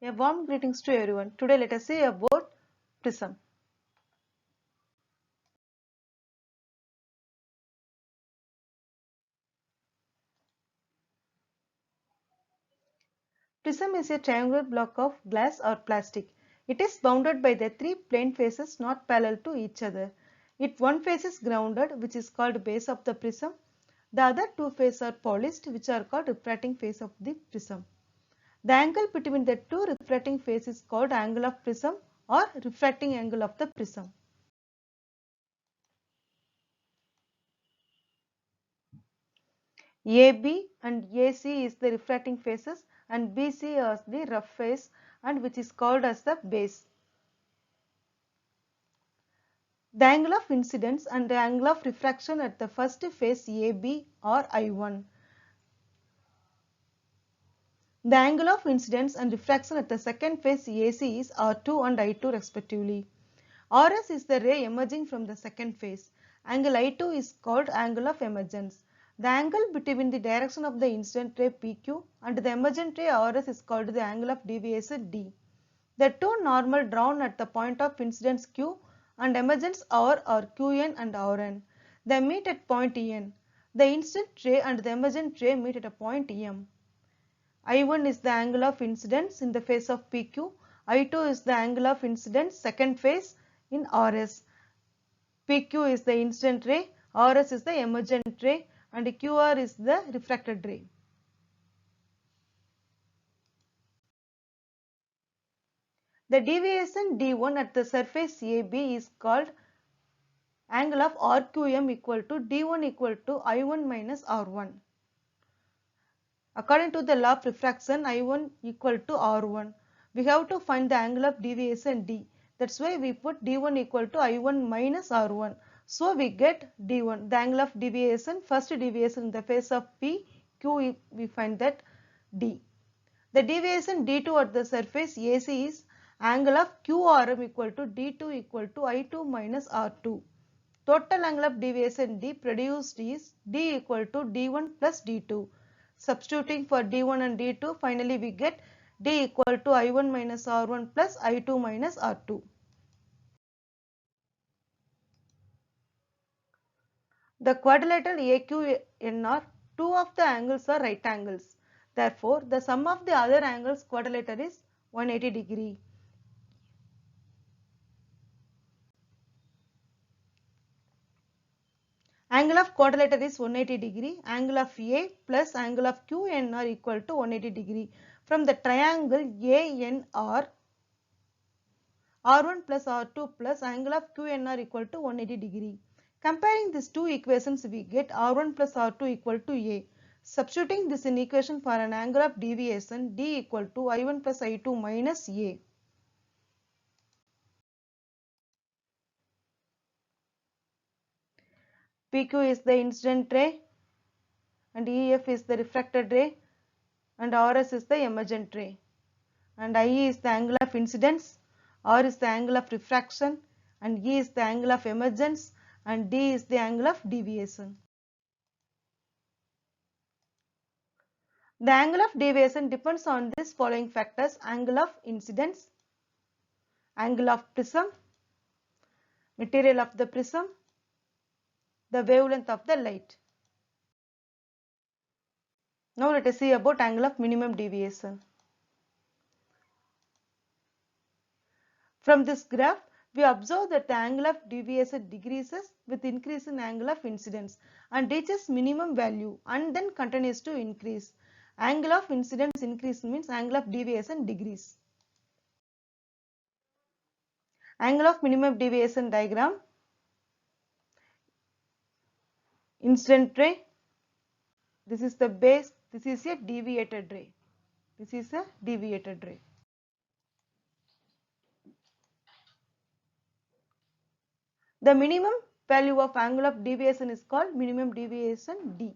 A warm greetings to everyone. Today let us see about prism. Prism is a triangular block of glass or plastic. It is bounded by the three plane faces not parallel to each other. If one face is grounded, which is called base of the prism, the other two faces are polished, which are called refracting face of the prism. The angle between the two refracting faces is called angle of prism or refracting angle of the prism. AB and AC is the refracting faces and BC is the rough face and which is called as the base. The angle of incidence and the angle of refraction at the first face AB are I1. The angle of incidence and refraction at the second face AC is R2 and I2 respectively. RS is the ray emerging from the second face. Angle I2 is called angle of emergence. The angle between the direction of the incident ray PQ and the emergent ray RS is called the angle of deviation D. The two normal drawn at the point of incidence Q and emergence R are Qn and Rn. They meet at point En. The incident ray and the emergent ray meet at a point M. I1 is the angle of incidence in the face of PQ. I2 is the angle of incidence second phase in RS. PQ is the incident ray, RS is the emergent ray and QR is the refracted ray. The deviation D1 at the surface AB is called angle of RQM equal to D1 equal to I1 minus R1. According to the law of refraction, I1 equal to R1. We have to find the angle of deviation D. That's why we put D1 equal to I1 minus R1. So we get D1, the angle of deviation, first deviation in the face of P, Q, we find that D. The deviation D2 at the surface AC is angle of QRM equal to D2 equal to I2 minus R2. Total angle of deviation D produced is D equal to D1 plus D2. Substituting for D1 and D2, finally we get D equal to I1 minus R1 plus I2 minus R2. The quadrilateral AQNR, two of the angles are right angles. Therefore, the sum of the other angles quadrilateral is 180 degree. Angle of quadrilateral is 180 degree. Angle of A plus angle of QNR equal to 180 degree. From the triangle ANR, R1 plus R2 plus angle of QNR equal to 180 degree. Comparing these two equations, we get R1 plus R2 equal to A. Substituting this in equation for an angle of deviation, D equal to I1 plus I2 minus A. PQ is the incident ray and EF is the refracted ray and RS is the emergent ray. And IE is the angle of incidence, R is the angle of refraction and E is the angle of emergence and D is the angle of deviation. The angle of deviation depends on these following factors: angle of incidence, angle of prism, material of the prism, the wavelength of the light. Now let us see about angle of minimum deviation. From this graph, we observe that the angle of deviation decreases with increase in angle of incidence and reaches minimum value and then continues to increase. Angle of incidence increase means angle of deviation decrease. Angle of minimum deviation diagram. Incident ray. This is the base. This is a deviated ray. This is a deviated ray. The minimum value of angle of deviation is called minimum deviation D.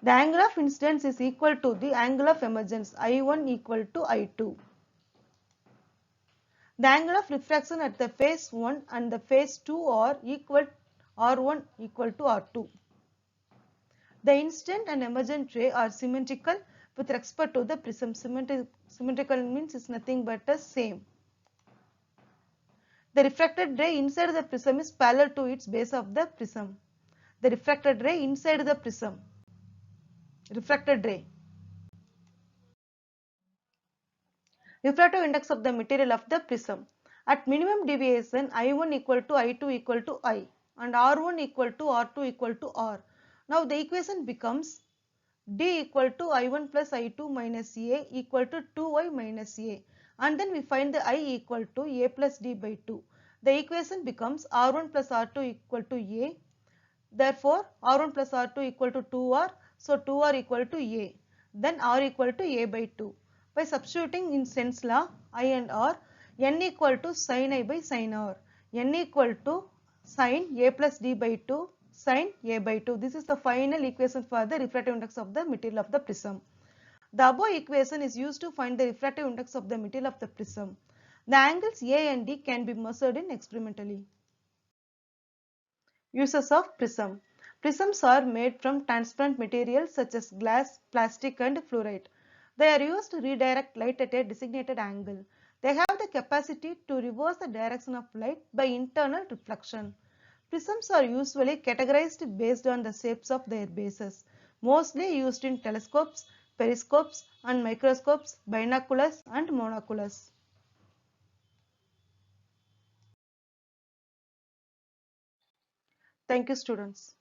The angle of incidence is equal to the angle of emergence, I1 equal to I2. The angle of refraction at the phase 1 and the phase 2 are equal, R1 equal to R2. The incident and emergent ray are symmetrical with respect to the prism. Symmetrical means is nothing but the same. The refracted ray inside the prism is parallel to its base of the prism. The refracted ray inside the prism. Refracted ray. Refractive index of the material of the prism. At minimum deviation, I1 equal to I2 equal to I and R1 equal to R2 equal to R. Now the equation becomes D equal to I1 plus I2 minus A equal to 2I minus A, and then we find the I equal to A plus D by 2. The equation becomes R1 plus R2 equal to A. Therefore, R1 plus R2 equal to 2R. So 2R equal to A. Then R equal to A by 2. By substituting in Sen's law, I and R, N equal to sin I by sin R. N equal to sin A plus D by 2 sin A by 2. This is the final equation for the refractive index of the material of the prism. The above equation is used to find the refractive index of the material of the prism. The angles A and D can be measured in experimentally. Uses of prism. Prisms are made from transparent materials such as glass, plastic and fluorite. They are used to redirect light at a designated angle. They have the capacity to reverse the direction of light by internal reflection. Prisms are usually categorized based on the shapes of their bases, mostly used in telescopes, periscopes and microscopes, binoculars and monoculars. Thank you, students.